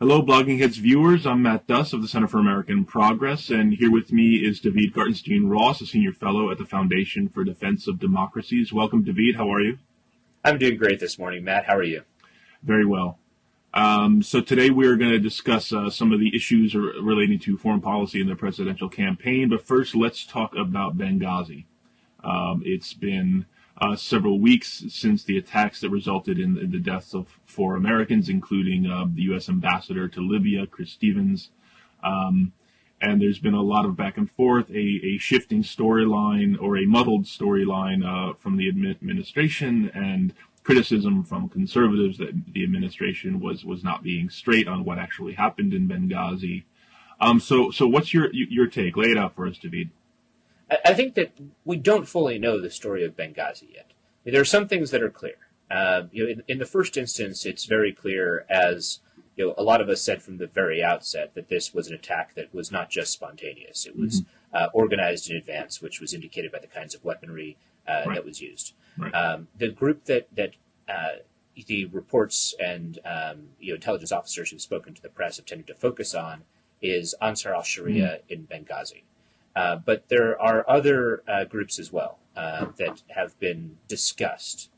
Hello, Blogging Heads viewers. I'm Matt Duss of the Center for American Progress, and here with me is David Gartenstein-Ross, a senior fellow at the Foundation for Defense of Democracies. Welcome, David. How are you? I'm doing great this morning, Matt. How are you? Very well. So today we're going to discuss some of the issues relating to foreign policy in the presidential campaign, but first let's talk about Benghazi. It's been several weeks since the attacks that resulted in the deaths of 4 Americans, including the U.S. ambassador to Libya, Chris Stevens. And there's been a lot of back and forth, a shifting storyline or a muddled storyline from the administration, and criticism from conservatives that the administration was not being straight on what actually happened in Benghazi. So what's your take? Lay it out for us, David. I think that we don't fully know the story of Benghazi yet. There are some things that are clear. In the first instance, it's very clear, as a lot of us said from the very outset, that this was an attack that was not just spontaneous. It was organized in advance, which was indicated by the kinds of weaponry that was used. Right. The group that the reports and intelligence officers who've spoken to the press have tended to focus on is Ansar al-Sharia in Benghazi. But there are other groups as well that have been discussed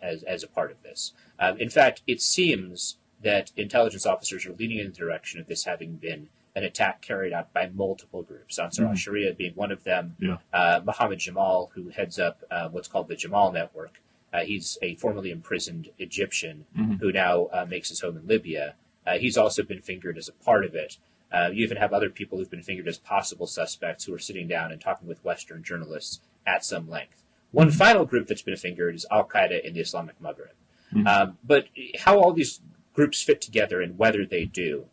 as a part of this. In fact, it seems that intelligence officers are leaning in the direction of this having been an attack carried out by multiple groups, Ansar al-Sharia being one of them. Mohammed Jamal, who heads up what's called the Jamal Network. He's a formerly imprisoned Egyptian who now makes his home in Libya. He's also been fingered as a part of it. You even have other people who've been fingered as possible suspects who are sitting down and talking with Western journalists at some length. One final group that's been fingered is Al-Qaeda in the Islamic Maghreb. But how all these groups fit together and whether they do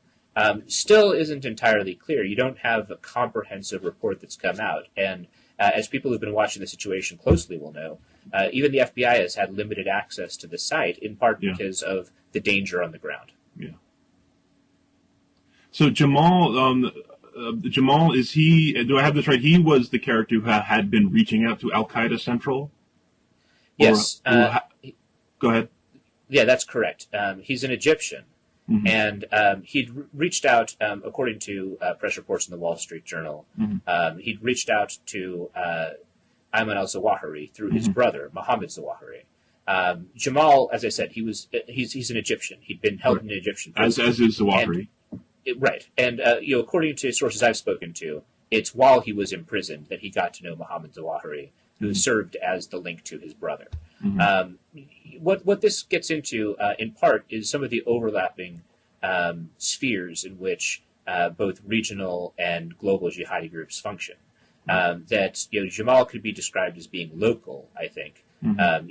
still isn't entirely clear. You don't have a comprehensive report that's come out. And as people who've been watching the situation closely will know, even the FBI has had limited access to the site, in part because of the danger on the ground. Yeah. So Jamal, is he, do I have this right? He was the character who had been reaching out to Al-Qaeda Central? Yes. Go ahead. Yeah, that's correct. He's an Egyptian. And he'd reached out, according to press reports in the Wall Street Journal, he'd reached out to Ayman al-Zawahiri through his brother, Mohammed Zawahiri. Jamal, as I said, he's an Egyptian. He'd been held in an Egyptian prison. As is Zawahiri. Right. And, according to sources I've spoken to, it's while he was imprisoned that he got to know Mohammed Zawahiri, who served as the link to his brother. What this gets into, in part, is some of the overlapping spheres in which both regional and global jihadi groups function. That Jamal could be described as being local, I think.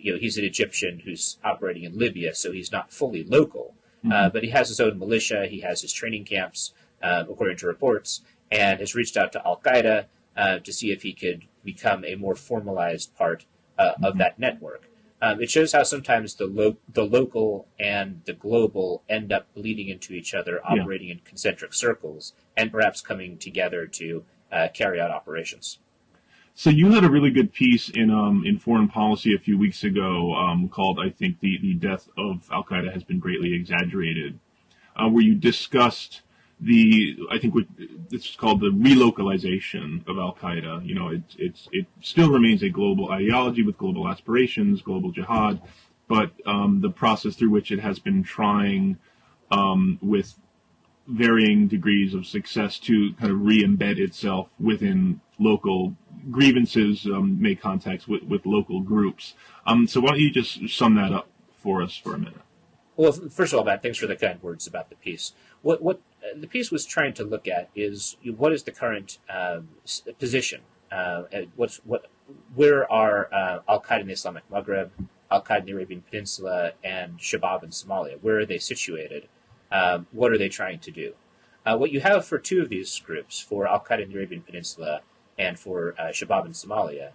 He's an Egyptian who's operating in Libya, so he's not fully local. But he has his own militia, he has his training camps, according to reports, and has reached out to Al-Qaeda to see if he could become a more formalized part of that network. It shows how sometimes the local and the global end up bleeding into each other, operating in concentric circles, and perhaps coming together to carry out operations. So you had a really good piece in Foreign Policy a few weeks ago called, I think, the death of Al-Qaeda has been greatly exaggerated, where you discussed it's called the relocalization of Al-Qaeda. It still remains a global ideology with global aspirations, global jihad, but the process through which it has been trying with varying degrees of success to kind of re-embed itself within local grievances, make contacts with local groups. So why don't you just sum that up for us for a minute? Well, first of all, Matt, thanks for the kind words about the piece. What the piece was trying to look at is what is the current position? Where are Al-Qaeda in the Islamic Maghreb, Al-Qaeda in the Arabian Peninsula, and Shabab in Somalia? Where are they situated? What are they trying to do? What you have for two of these groups, for Al-Qaeda in the Arabian Peninsula and for Shabab in Somalia,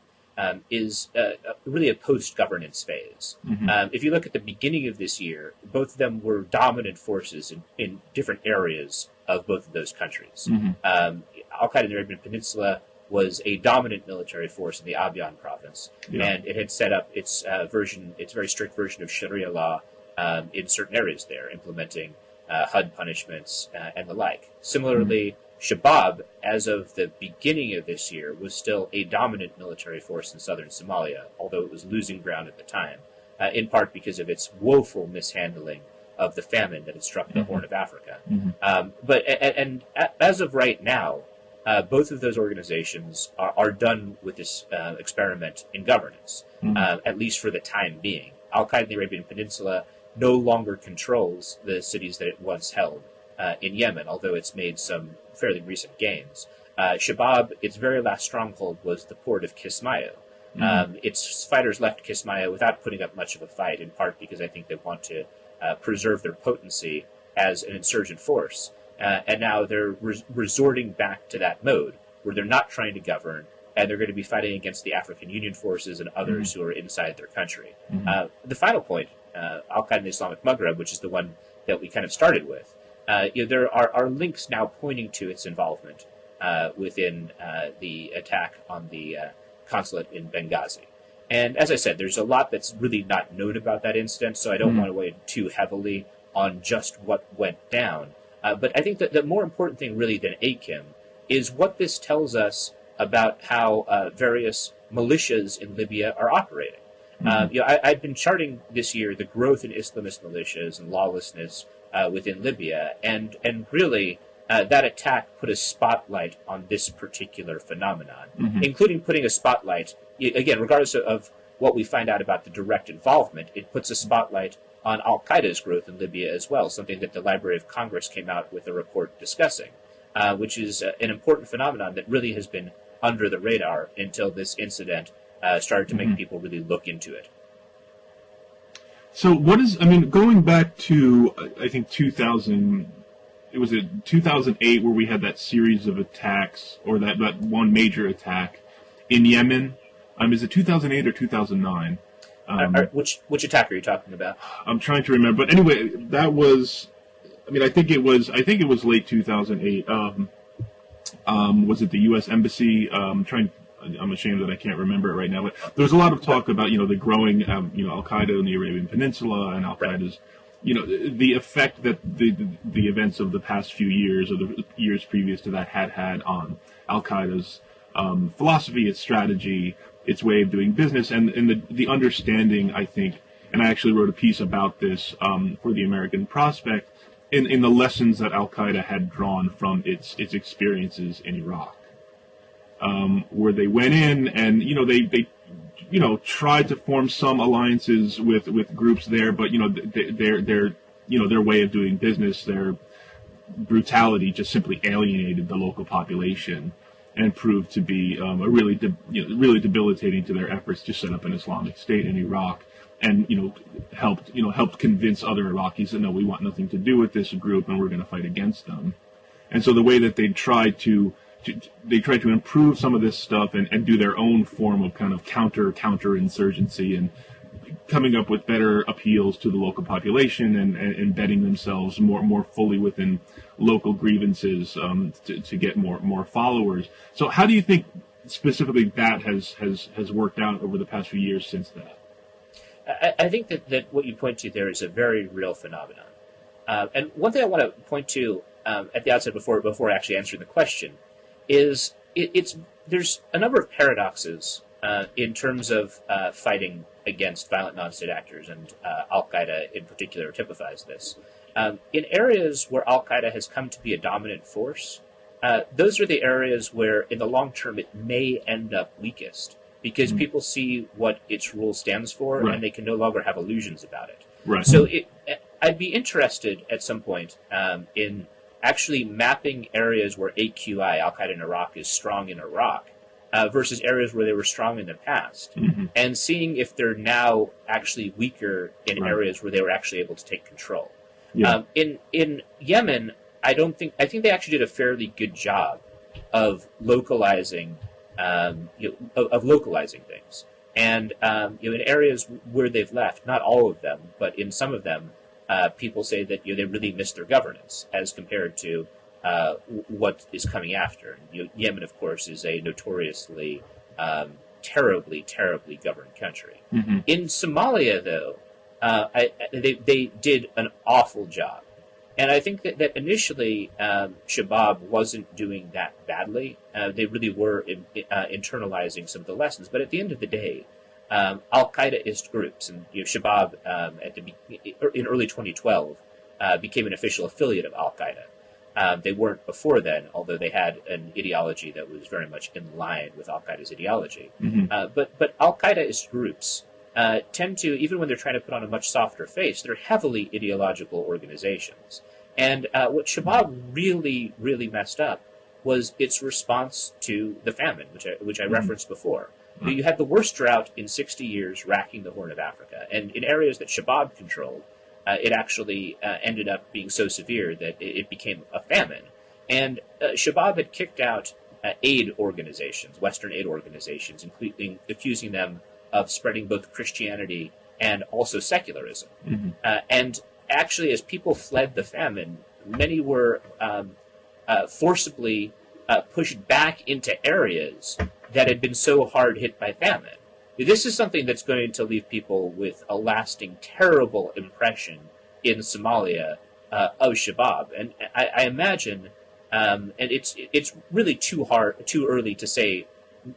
is really a post-governance phase. If you look at the beginning of this year, both of them were dominant forces in different areas of both of those countries. Al-Qaeda in the Arabian Peninsula was a dominant military force in the Abyan province, and it had set up its very strict version of Sharia law in certain areas there, implementing HUD punishments, and the like. Similarly, Shabab, as of the beginning of this year, was still a dominant military force in southern Somalia, although it was losing ground at the time, in part because of its woeful mishandling of the famine that had struck the Horn of Africa. But as of right now, both of those organizations are done with this experiment in governance, at least for the time being. Al-Qaeda in the Arabian Peninsula no longer controls the cities that it once held in Yemen, although it's made some fairly recent gains. Shabab, its very last stronghold was the port of Kismayo. Its fighters left Kismayo without putting up much of a fight, in part because I think they want to preserve their potency as an insurgent force. And now they're resorting back to that mode, where they're not trying to govern, and they're going to be fighting against the African Union forces and others who are inside their country. The final point, Al-Qaeda in the Islamic Maghreb, which is the one that we kind of started with, there are links now pointing to its involvement within the attack on the consulate in Benghazi. And as I said, there's a lot that's really not known about that incident, so I don't want to weigh too heavily on just what went down. But I think that the more important thing really than AKIM is what this tells us about how various militias in Libya are operating. I've been charting this year the growth in Islamist militias and lawlessness within Libya, and really that attack put a spotlight on this particular phenomenon, including putting a spotlight, again, regardless of what we find out about the direct involvement, it puts a spotlight on Al-Qaeda's growth in Libya as well, something that the Library of Congress came out with a report discussing, which is an important phenomenon that really has been under the radar until this incident started to make people really look into it. So going back to, I think 2000, it was 2008 where we had that series of attacks, or that one major attack in Yemen. Is it 2008 or 2009? Which attack are you talking about? I'm trying to remember, but anyway, that was. I think it was late 2008. Was it the U.S. Embassy? I'm ashamed that I can't remember it right now. But there's a lot of talk about the growing Al-Qaeda in the Arabian Peninsula and Al-Qaeda's the effect that the events of the past few years or the years previous to that had on Al-Qaeda's philosophy, its strategy, its way of doing business, and the understanding, I think, and I actually wrote a piece about this for the American Prospect, in the lessons that Al-Qaeda had drawn from its experiences in Iraq, where they went in and they tried to form some alliances with groups there, but their way of doing business, their brutality just simply alienated the local population and proved to be really debilitating to their efforts to set up an Islamic State in Iraq, and helped convince other Iraqis that no, we want nothing to do with this group and we're going to fight against them. And so the way that they tried to improve some of this stuff and do their own form of kind of counter insurgency and coming up with better appeals to the local population and embedding themselves more fully within local grievances to get more followers. So how do you think specifically that has worked out over the past few years since that? I think that what you point to there is a very real phenomenon. And one thing I want to point to at the outset before actually answering the question is there's a number of paradoxes in terms of fighting against violent non-state actors, and Al-Qaeda in particular typifies this. In areas where Al-Qaeda has come to be a dominant force, those are the areas where in the long term it may end up weakest, because people see what its rule stands for, and they can no longer have illusions about it. Right. So I'd be interested at some point in actually mapping areas where AQI, Al-Qaeda in Iraq, is strong in Iraq versus areas where they were strong in the past, and seeing if they're now actually weaker in areas where they were actually able to take control. Yeah. In Yemen, I think they actually did a fairly good job of localizing localizing things, and in areas where they've left, not all of them, but in some of them, people say that they really miss their governance as compared to what is coming after. Yemen, of course, is a notoriously terribly governed country. In Somalia, though, they did an awful job And I think that initially Shabab wasn't doing that badly. They really were internalizing some of the lessons. But at the end of the day, Al-Qaedaist groups, and Shabab in early 2012 became an official affiliate of Al-Qaeda. They weren't before then, although they had an ideology that was very much in line with Al-Qaeda's ideology. But Al-Qaedaist groups tend to, even when they're trying to put on a much softer face, they're heavily ideological organizations. And what Shabab really, really messed up was its response to the famine, which I referenced before. You had the worst drought in 60 years racking the Horn of Africa. And in areas that Shabab controlled, it actually ended up being so severe that it became a famine. And Shabab had kicked out aid organizations, Western aid organizations, including accusing them of spreading both Christianity and also secularism. And actually, as people fled the famine, many were forcibly pushed back into areas that had been so hard hit by famine. This is something that's going to leave people with a lasting, terrible impression in Somalia of Shabab. And I imagine, and it's really too early to say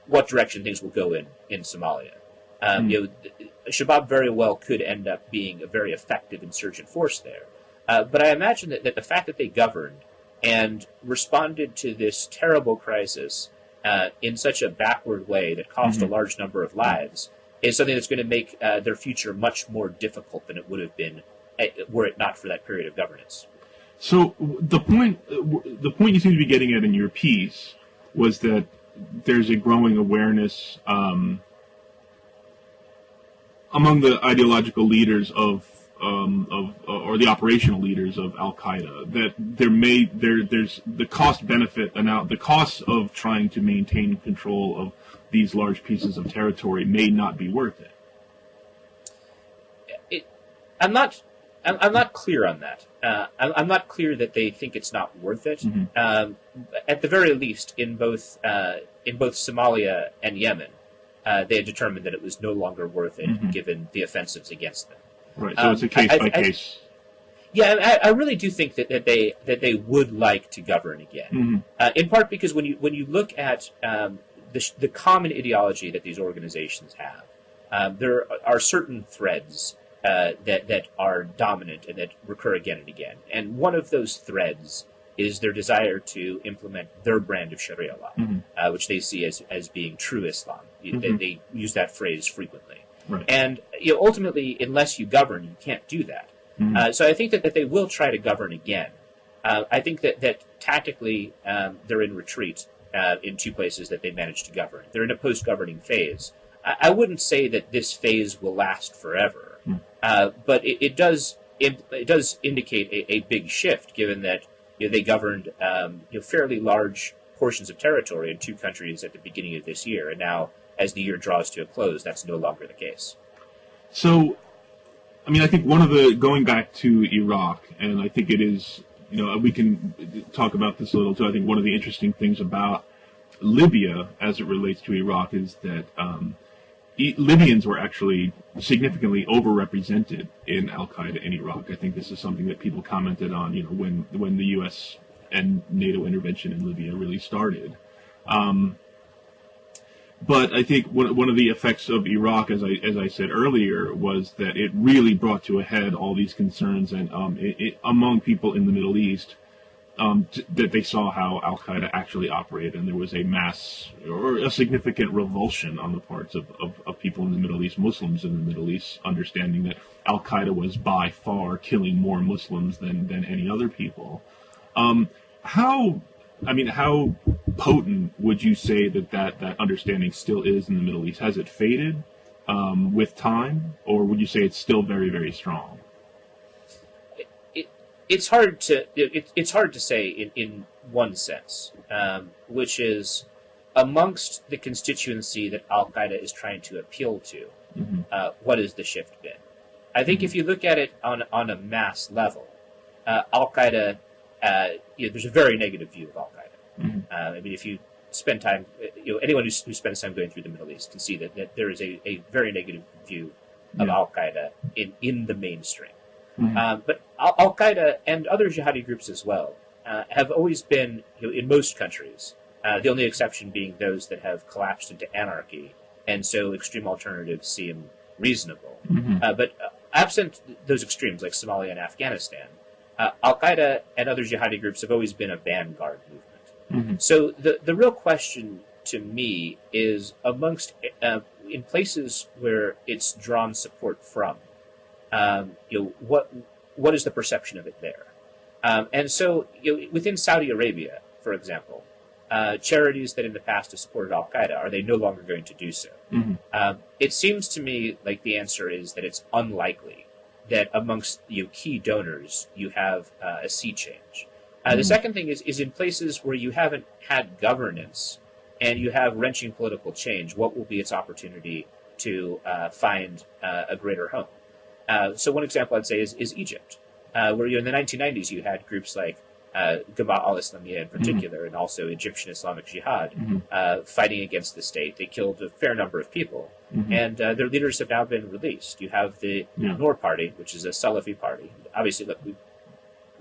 what direction things will go in Somalia. Shabab very well could end up being a very effective insurgent force there. But I imagine that the fact that they governed and responded to this terrible crisis in such a backward way that cost a large number of lives is something that's going to make their future much more difficult than it would have been were it not for that period of governance. So the point you seem to be getting at in your piece was that there's a growing awareness among the ideological leaders or the operational leaders of Al Qaeda that there's the cost benefit the cost of trying to maintain control of these large pieces of territory may not be worth it. I'm not clear on that. I'm not clear that they think it's not worth it. At the very least, in both Somalia and Yemen, they had determined that it was no longer worth it, given the offensives against them. Right. So it's a case by case. Yeah, I really do think that they would like to govern again. In part because when you look at the common ideology that these organizations have, there are certain threads that are dominant and that recur again and again. And one of those threads is their desire to implement their brand of Sharia law, which they see as being true Islam. They use that phrase frequently. Right. And ultimately, unless you govern, you can't do that. So I think that they will try to govern again. I think that tactically they're in retreat in two places that they managed to govern. They're in a post-governing phase. I wouldn't say that this phase will last forever, but it does indicate a big shift, given that they governed fairly large portions of territory in two countries at the beginning of this year, and now, as the year draws to a close, that's no longer the case. So, I mean, I think going back to Iraq, and I think it is, we can talk about this a little too. I think one of the interesting things about Libya as it relates to Iraq is that Libyans were actually significantly overrepresented in Al-Qaeda in Iraq. I think this is something that people commented on, when the U.S. and NATO intervention in Libya really started. But I think one of the effects of Iraq, as I said earlier, was that it really brought to a head all these concerns and among people in the Middle East that they saw how Al Qaeda actually operated, and there was a mass or a significant revulsion on the parts of people in the Middle East, Muslims in the Middle East, understanding that Al Qaeda was by far killing more Muslims than any other people. How potent would you say that understanding still is in the Middle East? Has it faded with time, or would you say it's still very, very strong? It's hard to say in one sense, which is amongst the constituency that Al Qaeda is trying to appeal to. What has the shift been? I think if you look at it on a mass level, Al Qaeda, there's a very negative view of Al Qaeda. I mean, if you spend time, anyone who spends time going through the Middle East can see that there is a very negative view of Al Qaeda in the mainstream. But Al Qaeda and other jihadi groups as well have always been, in most countries, the only exception being those that have collapsed into anarchy, and so extreme alternatives seem reasonable. But absent those extremes, like Somalia and Afghanistan, Al Qaeda and other jihadi groups have always been a vanguard movement. So the real question to me is, amongst in places where it's drawn support from, what is the perception of it there? And so within Saudi Arabia, for example, charities that in the past have supported Al Qaeda, are they no longer going to do so? It seems to me like the answer is that it's unlikely that amongst key donors you have a sea change. The second thing is in places where you haven't had governance and you have wrenching political change, what will be its opportunity to find a greater home? So one example I'd say is Egypt, where in the 1990s you had groups like Gabaa al-Islamiyya in particular, and also Egyptian Islamic Jihad, fighting against the state. They killed a fair number of people, and their leaders have now been released. You have the Noor Party, which is a Salafi party. Obviously, look, we're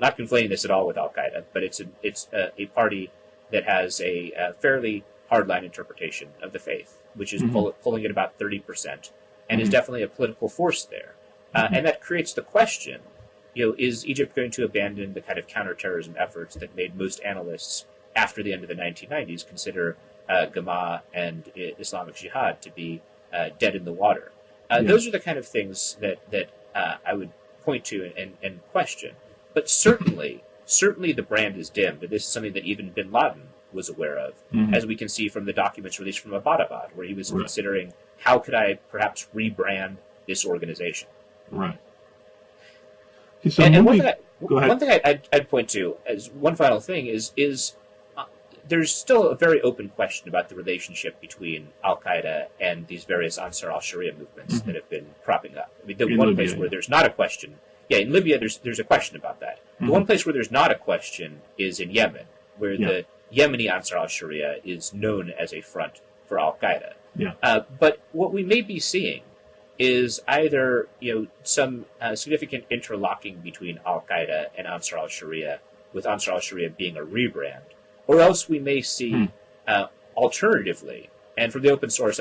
not conflating this at all with Al-Qaeda, but it's a party that has a fairly hardline interpretation of the faith, which is pulling at about 30%, and is definitely a political force there. And that creates the question, is Egypt going to abandon the kind of counterterrorism efforts that made most analysts after the end of the 1990s consider Gama and Islamic Jihad to be dead in the water? Those are the kind of things that I would point to and question. But certainly the brand is dimmed, and this is something that even bin Laden was aware of, as we can see from the documents released from Abbottabad, where he was considering, how could I perhaps rebrand this organization? Right. Okay, so and one thing I'd point to as one final thing is there's still a very open question about the relationship between Al-Qaeda and these various Ansar al-Sharia movements that have been propping up. I mean, the one place where there's not a question, in Libya there's a question about that. The one place where there's not a question is in Yemen, where the Yemeni Ansar al-Sharia is known as a front for Al-Qaeda. But what we may be seeing is either some significant interlocking between Al-Qaeda and Ansar al-Sharia, with Ansar al-Sharia being a rebrand, or else we may see alternatively, and from the open source,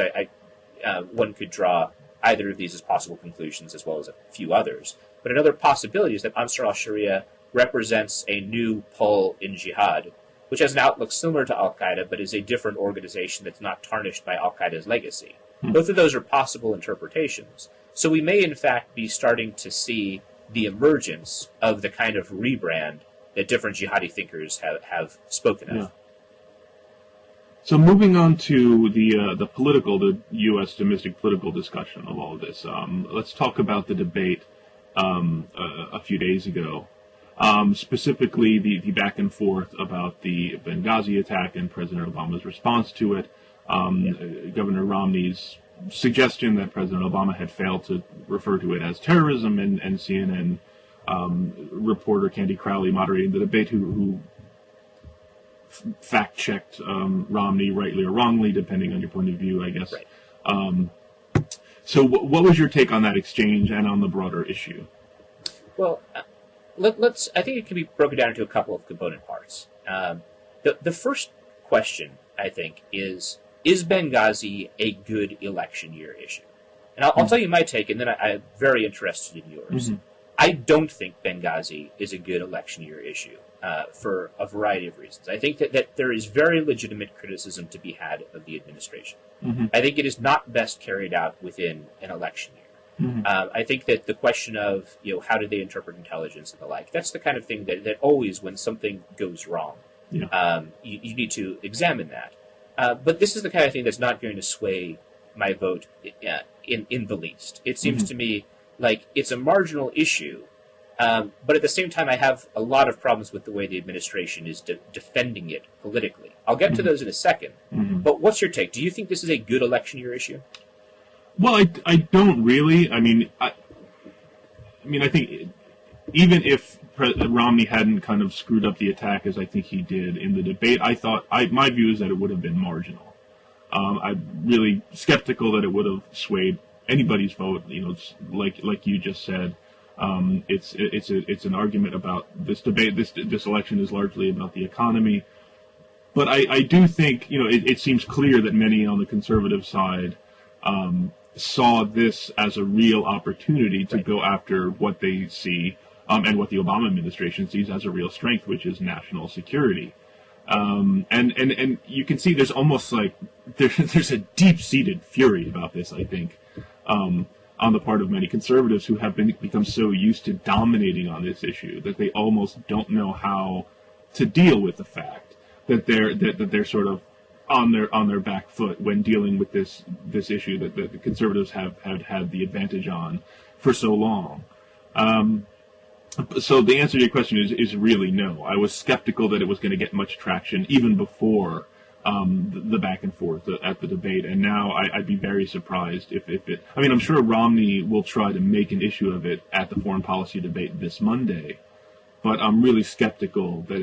one could draw either of these as possible conclusions as well as a few others. But another possibility is that Ansar al-Sharia represents a new pull in jihad, which has an outlook similar to Al-Qaeda, but is a different organization that's not tarnished by Al-Qaeda's legacy. Both of those are possible interpretations. So we may, in fact, be starting to see the emergence of the kind of rebrand that different jihadi thinkers have spoken of. So moving on to the U.S. domestic political discussion of all of this, let's talk about the debate a few days ago. Specifically, the back and forth about the Benghazi attack and President Obama's response to it. Governor Romney's suggestion that President Obama had failed to refer to it as terrorism, and CNN reporter Candy Crowley moderating the debate, who fact-checked Romney rightly or wrongly, depending on your point of view, I guess. So what was your take on that exchange and on the broader issue? Well, I think it can be broken down into a couple of component parts. The first question, I think, is Benghazi a good election year issue? And I'll tell you my take, and then I'm very interested in yours. I don't think Benghazi is a good election year issue for a variety of reasons. I think that there is very legitimate criticism to be had of the administration. I think it is not best carried out within an election year. I think that the question of how do they interpret intelligence and the like, that's the kind of thing that always, when something goes wrong, you need to examine that. But this is the kind of thing that's not going to sway my vote in the least. It seems to me like it's a marginal issue, but at the same time I have a lot of problems with the way the administration is defending it politically. I'll get to those in a second, but what's your take? Do you think this is a good election year issue? Well, I don't really. I mean, I think even if Romney hadn't kind of screwed up the attack as I think he did in the debate, my view is that it would have been marginal. I'm really skeptical that it would have swayed anybody's vote. Like you just said, It's an argument about this debate. This election is largely about the economy. But I do think, it seems clear that many on the conservative side saw this as a real opportunity to go after what they see and what the Obama administration sees as a real strength, which is national security. And you can see there's almost like there's a deep-seated fury about this, I think, on the part of many conservatives who have become so used to dominating on this issue that they almost don't know how to deal with the fact that they're sort of on their back foot when dealing with this issue that the conservatives have had the advantage on for so long. So the answer to your question is really no. I was skeptical that it was going to get much traction even before the back and forth at the debate, and now I'd be very surprised if it. I mean, I'm sure Romney will try to make an issue of it at the foreign policy debate this Monday, but I'm really skeptical that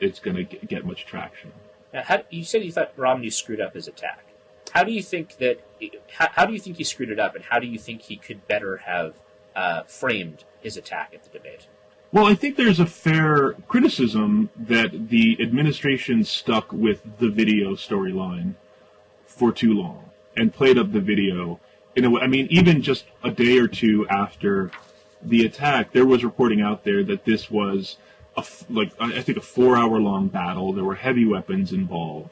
it's gonna get much traction. Now, you said you thought Romney screwed up his attack. How do you think he screwed it up, and how do you think he could better have framed his attack at the debate? Well, I think there's a fair criticism that the administration stuck with the video storyline for too long and played up the video in a way. I mean, even just a day or two after the attack, there was reporting out there that this was I think a 4-hour-long battle. There were heavy weapons involved.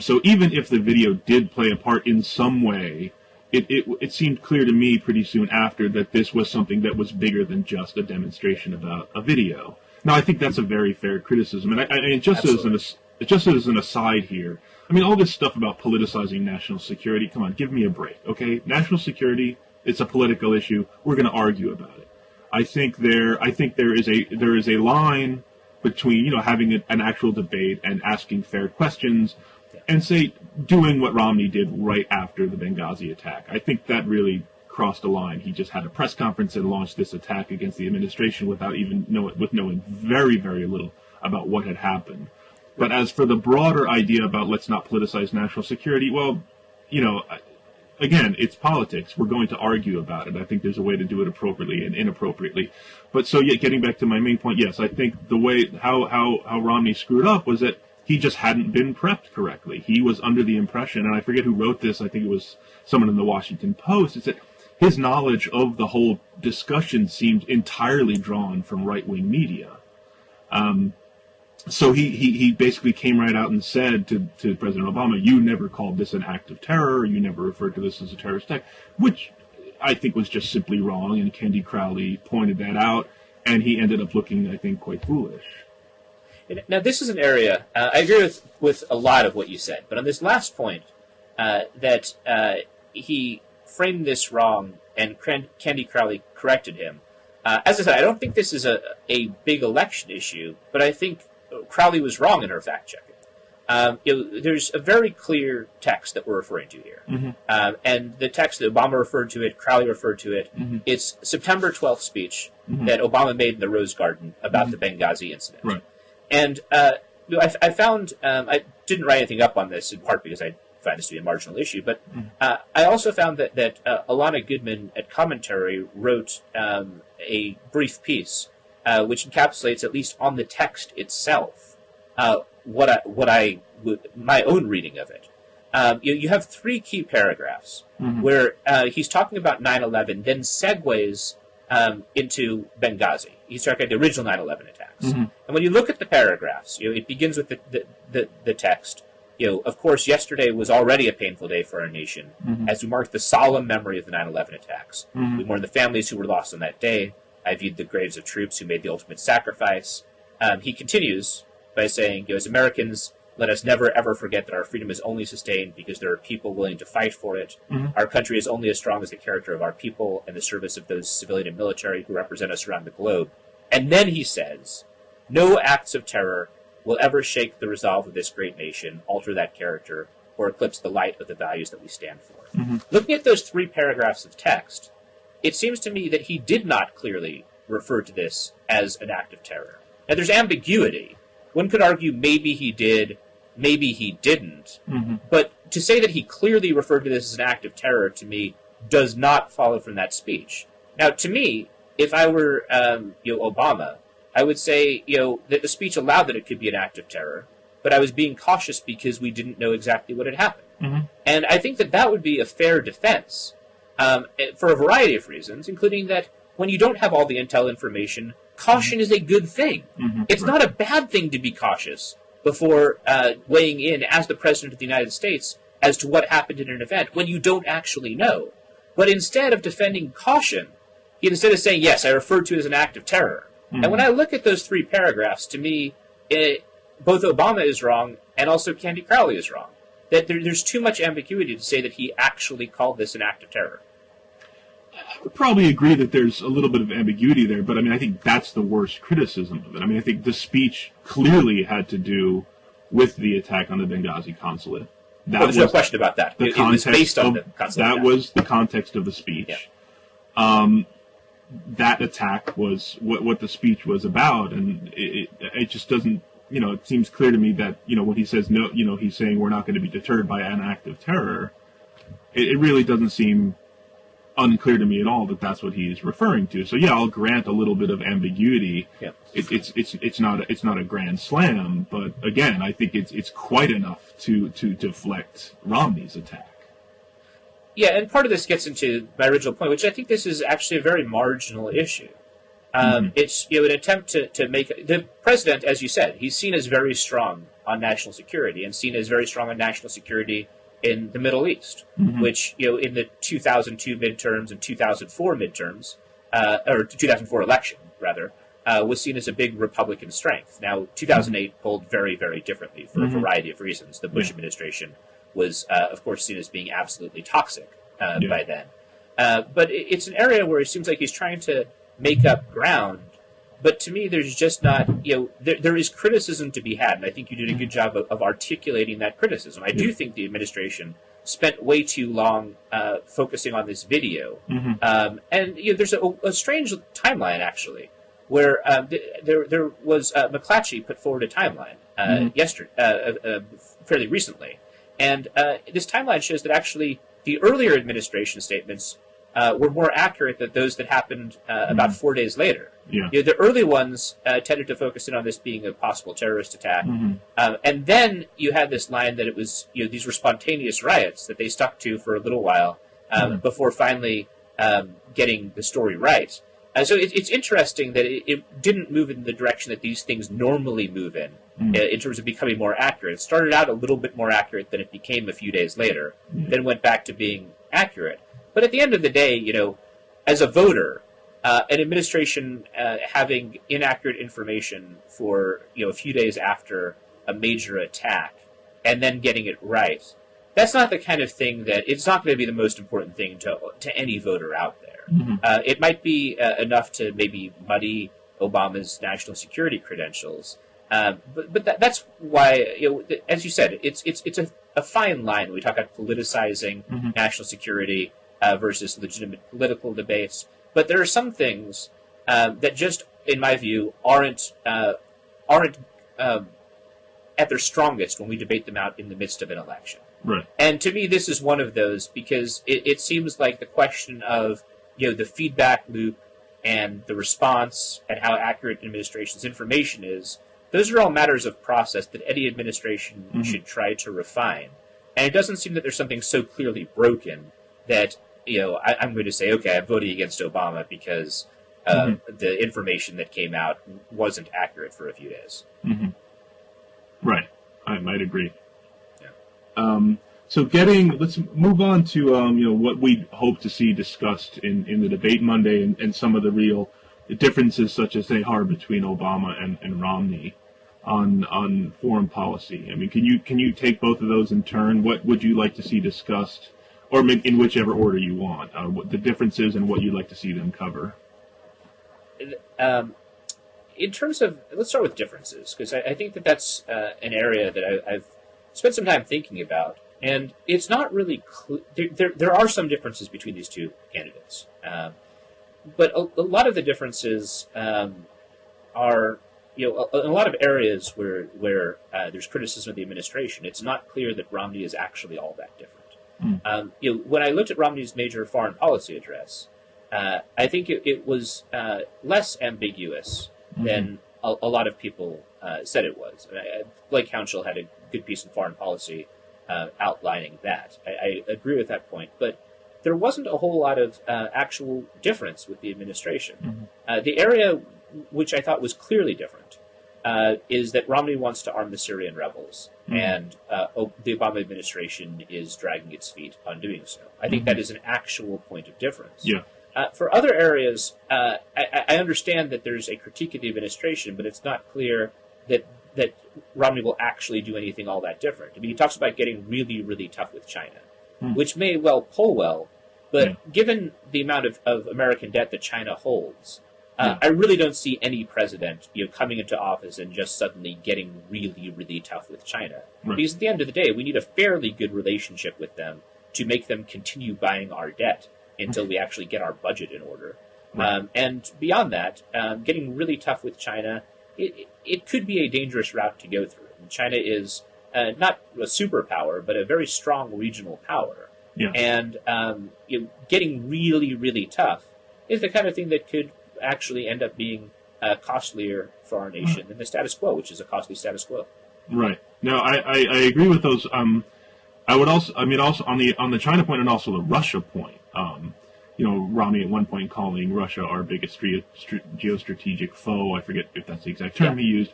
So even if the video did play a part in some way, it seemed clear to me pretty soon after that this was something that was bigger than just a demonstration about a video. Now, I think that's a very fair criticism, and just as an aside here, I mean, all this stuff about politicizing national security. Come on, give me a break, okay? National security, it's a political issue. We're going to argue about it. I think there is a line between having an actual debate and asking fair questions, and say doing what Romney did right after the Benghazi attack. I think that really crossed a line. He just had a press conference and launched this attack against the administration with knowing very, very little about what had happened. But as for the broader idea about let's not politicize national security, well, again, it's politics. We're going to argue about it. I think there's a way to do it appropriately and inappropriately. But so, getting back to my main point, yes, I think the way how Romney screwed up was that he just hadn't been prepped correctly. He was under the impression, and I forget who wrote this, I think it was someone in the Washington Post, is that his knowledge of the whole discussion seemed entirely drawn from right-wing media. So he basically came right out and said to President Obama, you never called this an act of terror, you never referred to this as a terrorist attack, which I think was just simply wrong, and Candy Crowley pointed that out, and he ended up looking, I think, quite foolish. Now, this is an area, I agree with a lot of what you said, but on this last point, that he framed this wrong and Candy Crowley corrected him. As I said, I don't think this is a big election issue, but I think Crowley was wrong in her fact-checking. There's a very clear text that we're referring to here. Mm-hmm. And the text that Obama referred to it, Crowley referred to it, mm-hmm. It's September 12th speech mm-hmm. that Obama made in the Rose Garden about mm-hmm. the Benghazi incident. Right. And I found, I didn't write anything up on this in part because I find this to be a marginal issue, but I also found that Alana Goodman at Commentary wrote a brief piece which encapsulates, at least on the text itself, my own reading of it. You have 3 key paragraphs mm-hmm. where he's talking about 9/11, then segues into Benghazi. He's talking about the original 9/11 attacks. Mm-hmm. And when you look at the paragraphs, it begins with the text. Of course, yesterday was already a painful day for our nation, mm-hmm. as we marked the solemn memory of the 9/11 attacks. Mm-hmm. We mourn the families who were lost on that day. I viewed the graves of troops who made the ultimate sacrifice. He continues by saying, as Americans, let us never ever forget that our freedom is only sustained because there are people willing to fight for it. Mm-hmm. Our country is only as strong as the character of our people and the service of those civilian and military who represent us around the globe. And then he says, no acts of terror will ever shake the resolve of this great nation, alter that character, or eclipse the light of the values that we stand for. Mm-hmm. Looking at those 3 paragraphs of text, it seems to me that he did not clearly refer to this as an act of terror. Now, there's ambiguity. One could argue maybe he did, maybe he didn't. Mm-hmm. But to say that he clearly referred to this as an act of terror, to me, does not follow from that speech. Now, to me, if I were Obama, I would say that the speech allowed that it could be an act of terror, but I was being cautious because we didn't know exactly what had happened. Mm-hmm. And I think that would be a fair defense for a variety of reasons, including that when you don't have all the intel information, caution is a good thing. Mm-hmm. It's not a bad thing to be cautious before weighing in as the President of the United States as to what happened in an event when you don't actually know. But instead of defending caution, instead of saying, yes, I referred to it as an act of terror. Mm-hmm. And when I look at those three paragraphs, to me, both Obama is wrong and also Candy Crowley is wrong. That there's too much ambiguity to say that he actually called this an act of terror. I would probably agree that there's a little bit of ambiguity there, but I mean, I think that's the worst criticism of it. I mean, I think the speech clearly had to do with the attack on the Benghazi consulate. There's no question about that. It was based on the consulate. That was the context of the speech. Yeah. That attack was what the speech was about, and it just doesn't, it seems clear to me that, when he says no, he's saying we're not going to be deterred by an act of terror. It really doesn't seem unclear to me at all that that's what he's referring to. So yeah, I'll grant a little bit of ambiguity. Yeah. It's not a grand slam, but again, I think it's quite enough to deflect Romney's attack. Yeah, and part of this gets into my original point, which I think this is actually a very marginal issue. It's an attempt to make the president, as you said, he's seen as very strong on national security and seen as very strong on national security in the Middle East, which in the 2002 midterms and 2004 midterms, or 2004 election rather, was seen as a big Republican strength. Now, 2008 polled very, very differently for a variety of reasons. The Bush administration was, of course, seen as being absolutely toxic by then. But it's an area where it seems like he's trying to make up ground. But to me, there's just not, there is criticism to be had, and I think you did a good job of articulating that criticism. I do think the administration spent way too long focusing on this video. And there's a strange timeline, actually, where there was, McClatchy put forward a timeline fairly recently. And this timeline shows that actually the earlier administration statements were more accurate than those that happened about 4 days later. Yeah. The early ones tended to focus in on this being a possible terrorist attack. And then you had this line that it was, these were spontaneous riots that they stuck to for a little while before finally getting the story right. So it's interesting that it didn't move in the direction that these things normally move in terms of becoming more accurate. It started out a little bit more accurate than it became a few days later, then went back to being accurate. But at the end of the day, as a voter, an administration having inaccurate information for a few days after a major attack and then getting it right, that's not the kind of thing that it's not going to be the most important thing to any voter out there. It might be enough to maybe muddy Obama's national security credentials, but that's why, as you said, it's a fine line when we talk about politicizing national security versus legitimate political debates. But there are some things that just, in my view, aren't at their strongest when we debate them out in the midst of an election. Right. And to me, this is one of those because it seems like the question of the feedback loop and the response and how accurate an administration's information is, those are all matters of process that any administration should try to refine. And it doesn't seem that there's something so clearly broken that I'm going to say, okay, I'm voting against Obama because the information that came out wasn't accurate for a few days. Right. I might agree. Yeah. So let's move on to what we hope to see discussed in the debate Monday and some of the real differences such as they are between Obama and Romney on foreign policy. I mean, can you take both of those in turn? What would you like to see discussed? Or in whichever order you want, what the differences and what you'd like to see them cover. In terms of, let's start with differences, because I think that's an area that I've spent some time thinking about, and it's not really clear. There are some differences between these two candidates, but a lot of the differences are, in a lot of areas where there's criticism of the administration, it's not clear that Romney is actually all that different. When I looked at Romney's major foreign policy address, I think it was less ambiguous than a lot of people said it was. Blake Hounshill had a good piece in Foreign Policy outlining that. I agree with that point, but there wasn't a whole lot of actual difference with the administration. The area which I thought was clearly different is that Romney wants to arm the Syrian rebels, and the Obama administration is dragging its feet on doing so. I think that is an actual point of difference. Yeah. For other areas, I understand that there's a critique of the administration, but it's not clear that Romney will actually do anything all that different. I mean, he talks about getting really, really tough with China, which may well pull well, but given the amount of American debt that China holds, I really don't see any president coming into office and just suddenly getting really, really tough with China. Right. Because at the end of the day, we need a fairly good relationship with them to make them continue buying our debt until we actually get our budget in order. Right. And beyond that, getting really tough with China, it could be a dangerous route to go through. And China is not a superpower, but a very strong regional power. Yeah. And getting really, really tough is the kind of thing that could actually end up being costlier for our nation than the status quo, which is a costly status quo. Right. No, I agree with those. I would also, I mean, also on the China point and also the Russia point. Romney at one point calling Russia our biggest geostrategic foe. I forget if that's the exact term he used,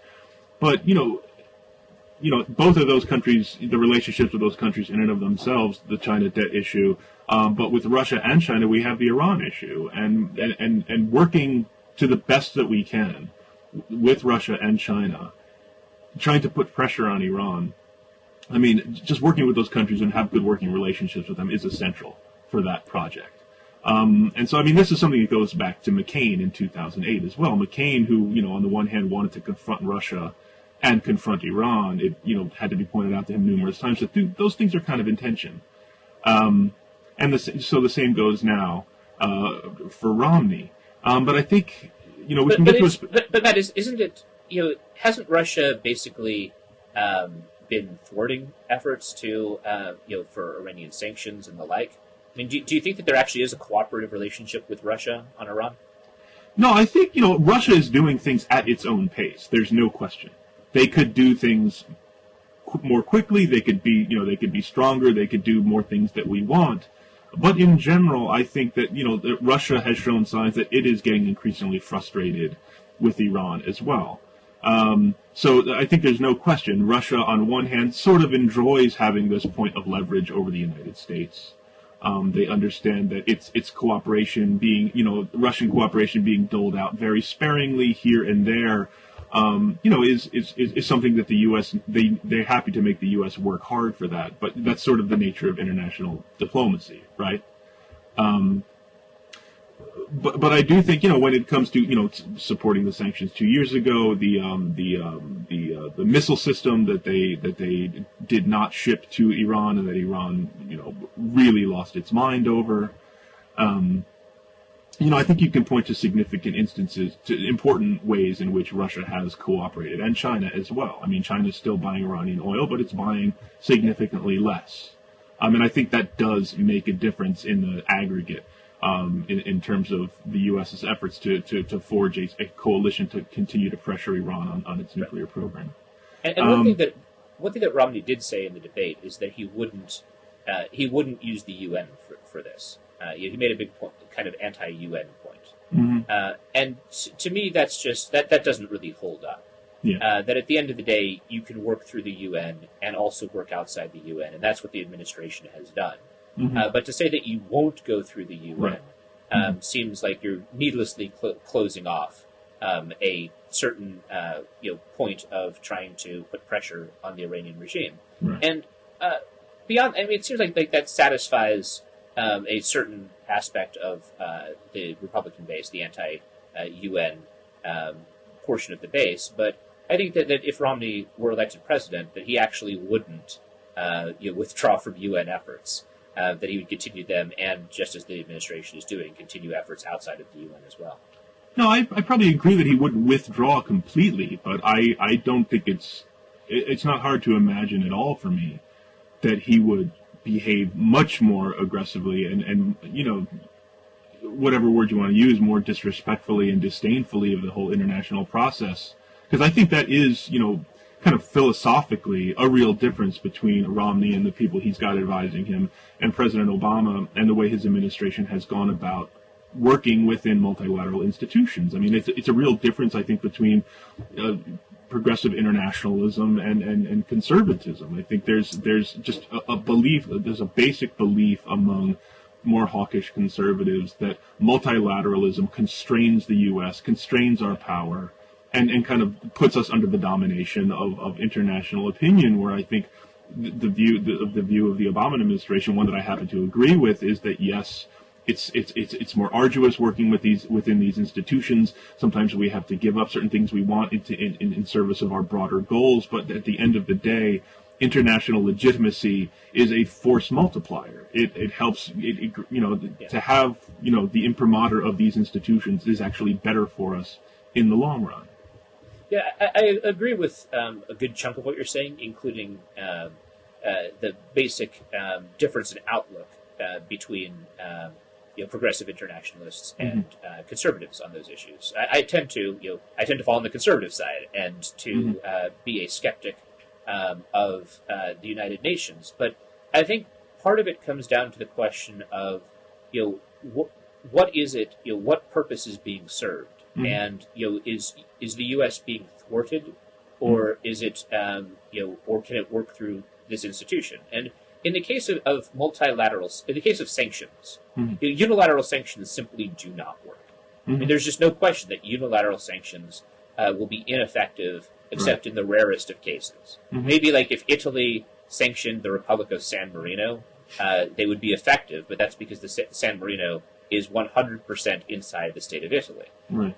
but both of those countries, the relationships with those countries in and of themselves, the China debt issue, but with Russia and China, we have the Iran issue, and working to the best that we can with Russia and China, trying to put pressure on Iran. I mean, just working with those countries and have good working relationships with them is essential for that project. And so, I mean, this is something that goes back to McCain in 2008 as well. McCain, who, on the one hand wanted to confront Russia and confront Iran, it, had to be pointed out to him numerous times that those things are kind of in tension. So the same goes now for Romney. But I think, we can get to But Matt, isn't it, hasn't Russia basically been thwarting efforts to, for Iranian sanctions and the like? I mean, do you think that there actually is a cooperative relationship with Russia on Iran? No, I think, Russia is doing things at its own pace. There's no question. They could do things more quickly. They could be, they could be stronger. They could do more things that we want. But in general, I think that, that Russia has shown signs that it is getting increasingly frustrated with Iran as well. So I think there's no question. Russia, on one hand, sort of enjoys having this point of leverage over the United States. They understand that its cooperation being, Russian cooperation being doled out very sparingly here and there, is something that the U.S. they're happy to make the U.S. work hard for that. But that's sort of the nature of international diplomacy, right? But I do think, when it comes to, supporting the sanctions 2 years ago, the missile system that they did not ship to Iran and that Iran, really lost its mind over, I think you can point to significant instances, to important ways in which Russia has cooperated, and China as well. I mean, China's still buying Iranian oil, but it's buying significantly less. And I think that does make a difference in the aggregate. In terms of the U.S.'s efforts to forge a coalition to continue to pressure Iran on its nuclear program. And one thing that Romney did say in the debate is that he wouldn't use the UN for this. He made a big point, kind of anti-UN point. And to me, that's just that doesn't really hold up. Yeah. That at the end of the day, you can work through the UN and also work outside the UN, and that's what the administration has done. But to say that you won't go through the UN seems like you're needlessly closing off a certain point of trying to put pressure on the Iranian regime. Right. And beyond, I mean, it seems like that satisfies a certain aspect of the Republican base, the anti-UN portion of the base. But I think that if Romney were elected president, that he actually wouldn't withdraw from UN efforts. That he would continue them, and just as the administration is doing, continue efforts outside of the UN as well. No, I probably agree that he wouldn't withdraw completely, but I don't think it's not hard to imagine at all for me that he would behave much more aggressively, and whatever word you want to use, more disrespectfully and disdainfully of the whole international process. Because I think that is, kind of philosophically a real difference between Romney and the people he's got advising him and President Obama and the way his administration has gone about working within multilateral institutions. I mean, it's a real difference, I think, between progressive internationalism and conservatism. I think there's just a belief, there's a basic belief among more hawkish conservatives that multilateralism constrains the U.S., constrains our power, and kind of puts us under the domination of international opinion, where I think the view of the Obama administration, one that I happen to agree with, is that yes, it's more arduous working within these institutions. Sometimes we have to give up certain things we want in service of our broader goals, but at the end of the day, international legitimacy is a force multiplier. It helps, to have, the imprimatur of these institutions is actually better for us in the long run. Yeah, I agree with a good chunk of what you're saying, including the basic difference in outlook between progressive internationalists and conservatives on those issues. I tend to fall on the conservative side and to be a skeptic of the United Nations. But I think part of it comes down to the question of what is it? What purpose is being served? And is the U.S. being thwarted, or is it or can it work through this institution? And in the case of multilaterals, in the case of sanctions, unilateral sanctions simply do not work. I mean, there's just no question that unilateral sanctions will be ineffective, except in the rarest of cases. Maybe like if Italy sanctioned the Republic of San Marino, they would be effective, but that's because the San Marino is 100% inside the state of Italy. Right.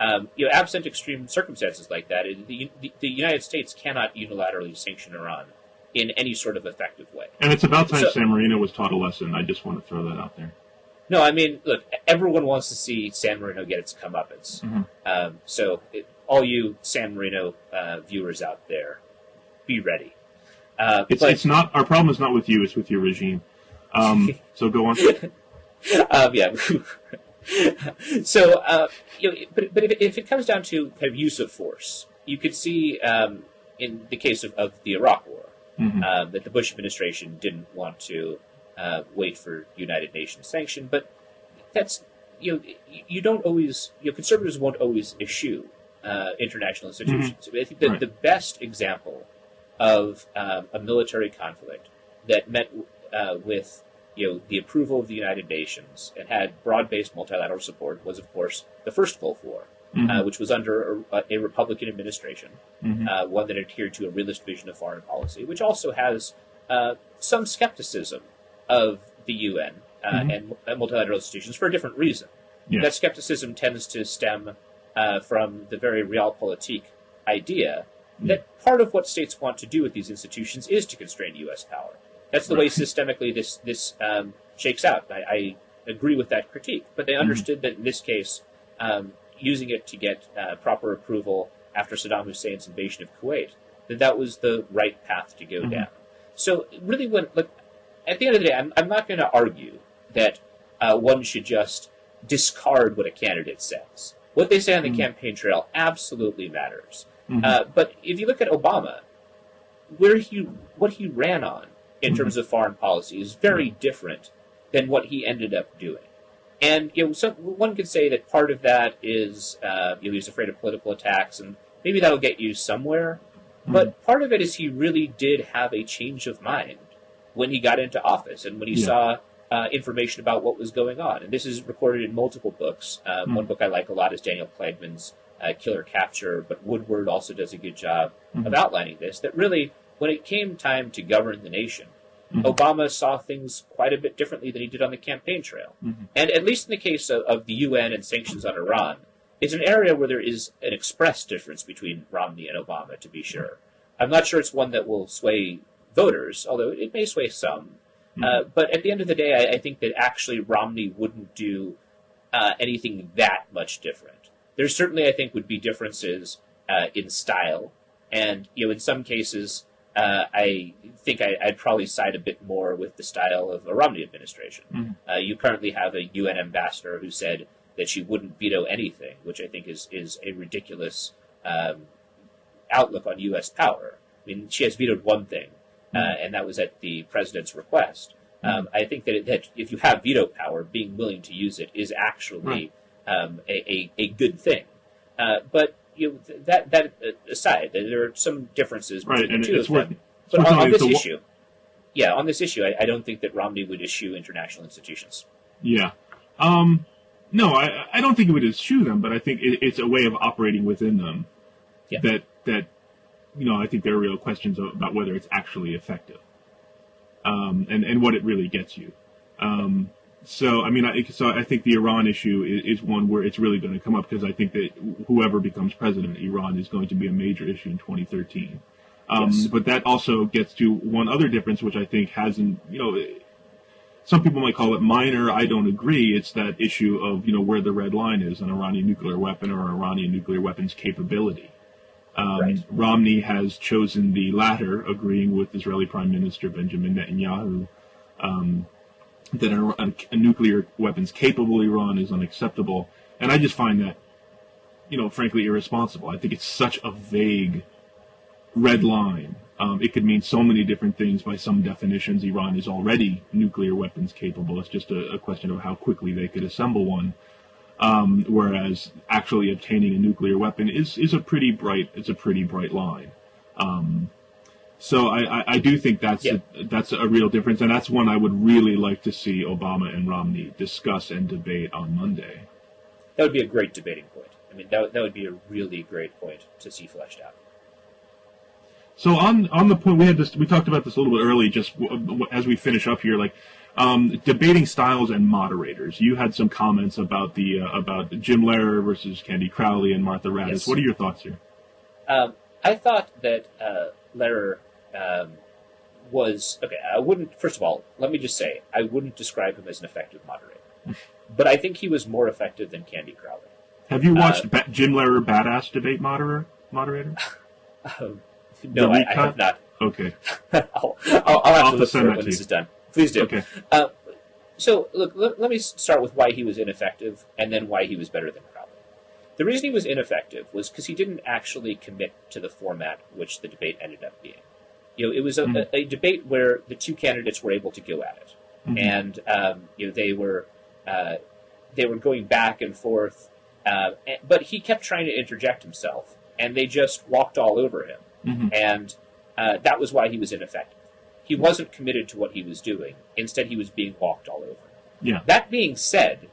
Absent extreme circumstances like that, the United States cannot unilaterally sanction Iran in any sort of effective way. And it's about time San Marino was taught a lesson. I just want to throw that out there. No, I mean, look, everyone wants to see San Marino get its comeuppance. All you San Marino viewers out there, be ready. It's not, our problem is not with you, it's with your regime. So go on. Yeah. So, but if it comes down to kind of use of force, you could see in the case of the Iraq War that the Bush administration didn't want to wait for United Nations sanction, but that's you don't always conservatives won't always eschew international institutions. I think that the best example of a military conflict that met with the approval of the United Nations and had broad-based multilateral support was, of course, the first Gulf War, which was under a Republican administration, one that adhered to a realist vision of foreign policy, which also has some skepticism of the UN and multilateral institutions for a different reason. Yeah. That skepticism tends to stem from the very realpolitik idea that part of what states want to do with these institutions is to constrain U.S. power. That's the way systemically this shakes out. I agree with that critique, but they understood that in this case, using it to get proper approval after Saddam Hussein's invasion of Kuwait, that was the right path to go down. So really, at the end of the day, I'm not going to argue that one should just discard what a candidate says. What they say on the campaign trail absolutely matters. But if you look at Obama, what he ran on in terms of foreign policy is very different than what he ended up doing. And one could say that part of that is he was afraid of political attacks, and maybe that'll get you somewhere. But part of it is he really did have a change of mind when he got into office and when he saw information about what was going on. And this is recorded in multiple books. One book I like a lot is Daniel Klagman's Killer Capture, but Woodward also does a good job of outlining this, that really, when it came time to govern the nation, Obama saw things quite a bit differently than he did on the campaign trail. And at least in the case of the UN and sanctions on Iran, it's an area where there is an express difference between Romney and Obama, to be sure. I'm not sure it's one that will sway voters, although it may sway some. But at the end of the day, I think that actually Romney wouldn't do anything that much different. There certainly, I think, would be differences in style. And, in some cases, I think I'd probably side a bit more with the style of a Romney administration. Mm-hmm. You currently have a UN ambassador who said that she wouldn't veto anything, which I think is a ridiculous outlook on U.S. power. I mean, she has vetoed one thing, and that was at the president's request. I think that if you have veto power, being willing to use it is actually a good thing. But that aside, there are some differences between the two of them. But on this issue, on this issue, I don't think that Romney would eschew international institutions. Yeah. No, I don't think it would eschew them, but I think it's a way of operating within them that I think there are real questions about whether it's actually effective, and what it really gets you. So I think the Iran issue is one where it's really going to come up, because I think that whoever becomes president, Iran is going to be a major issue in 2013. But that also gets to one other difference, which I think hasn't, some people might call it minor. I don't agree. It's that issue of, where the red line is, an Iranian nuclear weapon or Iranian nuclear weapons capability. Romney has chosen the latter, agreeing with Israeli Prime Minister Benjamin Netanyahu that a nuclear weapons capable Iran is unacceptable. And I just find that, frankly, irresponsible. I think it's such a vague red line. It could mean so many different things. By some definitions, Iran is already nuclear weapons capable. It's just a question of how quickly they could assemble one. Whereas actually obtaining a nuclear weapon is a pretty bright line. So I do think that's a real difference, and that's one I would really like to see Obama and Romney discuss and debate on Monday. That would be a great debating point. I mean, that would be a really great point to see fleshed out. So on the point we talked about this a little bit early, just as we finish up here, debating styles and moderators. You had some comments about about Jim Lehrer versus Candy Crowley and Martha Raddatz. Yes. What are your thoughts here? I thought that Lehrer was okay. First of all, let me just say, I wouldn't describe him as an effective moderator, but I think he was more effective than Candy Crowley. Have you watched Jim Lehrer Badass debate moderator? No, I have not. Okay. I'll have to look for it when this is done. Please do. Okay. So, look, let me start with why he was ineffective, and then why he was better than Crowley. The reason he was ineffective was because he didn't actually commit to the format which the debate ended up being. It was a debate where the two candidates were able to go at it, and they were going back and forth, but he kept trying to interject himself, and they just walked all over him. And that was why he was ineffective. He wasn't committed to what he was doing. Instead, he was being walked all over. Yeah. That being said,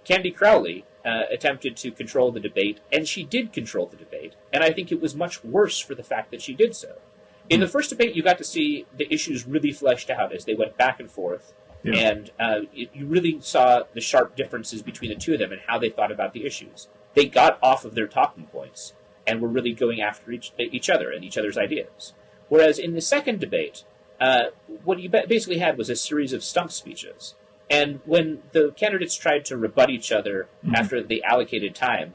Candy Crowley attempted to control the debate, and she did control the debate, and I think it was much worse for the fact that she did so. In the first debate, you got to see the issues really fleshed out as they went back and forth, and you really saw the sharp differences between the two of them and how they thought about the issues. They got off of their talking points and were really going after each other and each other's ideas. Whereas in the second debate, what you basically had was a series of stump speeches. And when the candidates tried to rebut each other after the allocated time,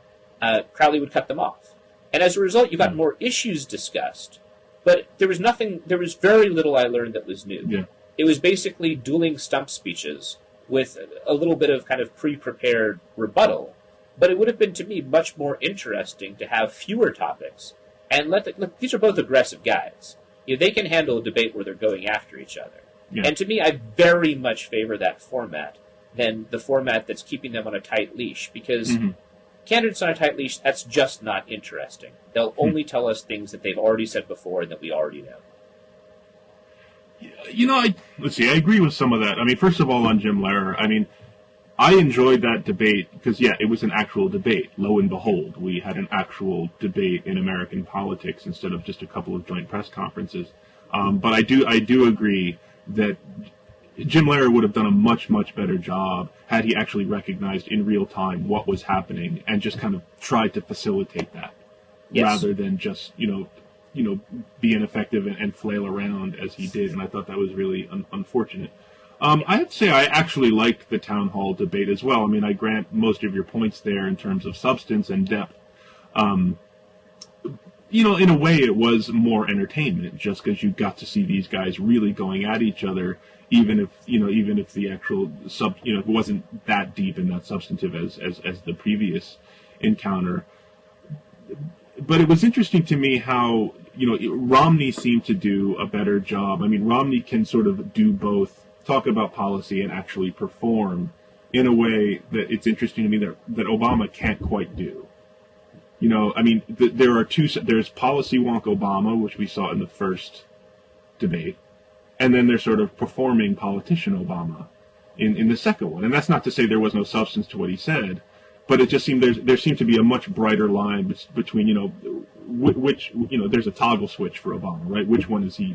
Crowley would cut them off. And as a result, you got more issues discussed, but there was very little I learned that was new. Yeah. It was basically dueling stump speeches with a little bit of kind of pre-prepared rebuttal. But it would have been, to me, much more interesting to have fewer topics and look, these are both aggressive guys. They can handle a debate where they're going after each other. Yeah. And to me, I very much favor that format than the format that's keeping them on a tight leash, because candidates on a tight leash, that's just not interesting. They'll only tell us things that they've already said before and that we already know. Let's see, I agree with some of that. I mean, first of all, on Jim Lehrer, I enjoyed that debate because, it was an actual debate. Lo and behold, we had an actual debate in American politics instead of just a couple of joint press conferences. But I do agree that Jim Lehrer would have done a much, much better job had he actually recognized in real time what was happening and just kind of tried to facilitate that, rather than just, be ineffective and flail around as he did. And I thought that was really unfortunate. I would say I actually liked the town hall debate as well. I grant most of your points there in terms of substance and depth. in a way, it was more entertainment, just because you got to see these guys really going at each other, even if the actual it wasn't that deep and that substantive as the previous encounter. But it was interesting to me how, Romney seemed to do a better job. I mean, Romney can sort of do both, talk about policy and actually perform in a way that it's interesting to me that Obama can't quite do. There's policy wonk Obama, which we saw in the first debate, and then there's sort of performing politician Obama in the second one. And that's not to say there was no substance to what he said, but it just seemed there seemed to be a much brighter line between, which there's a toggle switch for Obama, right? Which one is he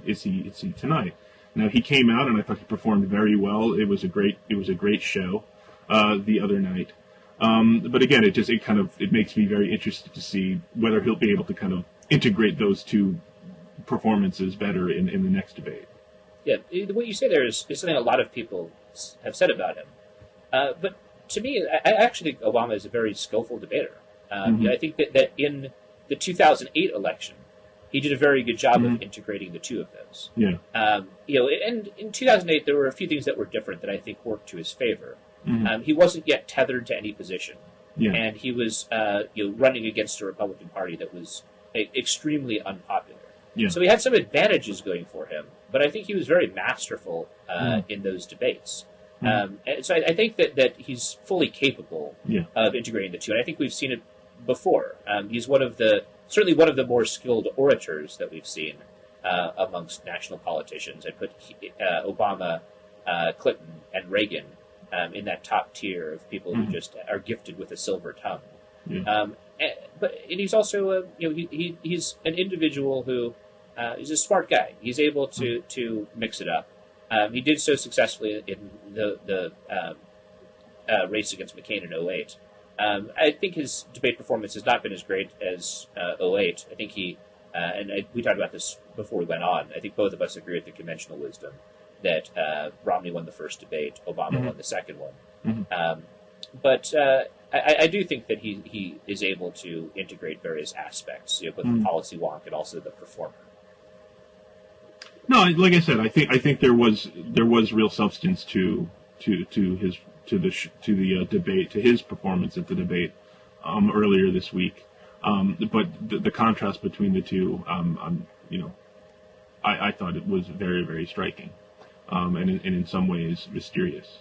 tonight? Now, he came out and I thought he performed very well. It was a great show the other night. But again, it makes me very interested to see whether he'll be able to kind of integrate those two performances better in the next debate. Yeah, what you say there is something a lot of people have said about him. But to me, I actually think Obama is a very skillful debater. I think that in the 2008 election, he did a very good job of integrating the two of those. Yeah. And in 2008, there were a few things that were different that I think worked to his favor. He wasn't yet tethered to any position, and he was running against a Republican Party that was extremely unpopular. Yeah. So he had some advantages going for him, but I think he was very masterful in those debates. And so I think that he's fully capable of integrating the two, and I think we've seen it before. He's certainly one of the more skilled orators that we've seen amongst national politicians. I put Obama, Clinton, and Reagan in that top tier of people who just are gifted with a silver tongue. Yeah. But he's also he's an individual who is a smart guy. He's able to mix it up. He did so successfully in the race against McCain in 2008. I think his debate performance has not been as great as 2008. I think we talked about this before we went on. I think both of us agree with the conventional wisdom that Romney won the first debate, Obama won the second one. But I do think that he is able to integrate various aspects, both the policy wonk and also the performer. No, like I said, I think there was real substance to the debate, to his performance at the debate earlier this week. But the contrast between the two, I thought it was very, very striking, and in some ways mysterious.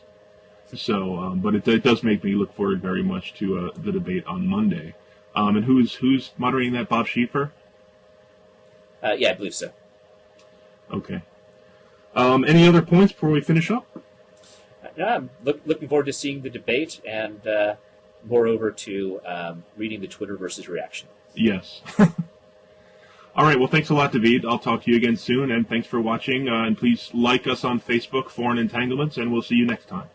So, but it does make me look forward very much to the debate on Monday. And who's moderating that? Bob Schieffer? Yeah, I believe so. Okay. Any other points before we finish up? No, I'm looking forward to seeing the debate and, moreover, to reading the Twitter versus reaction. Yes. All right. Well, thanks a lot, David. I'll talk to you again soon, and thanks for watching. And please like us on Facebook, Foreign Entanglements, and we'll see you next time.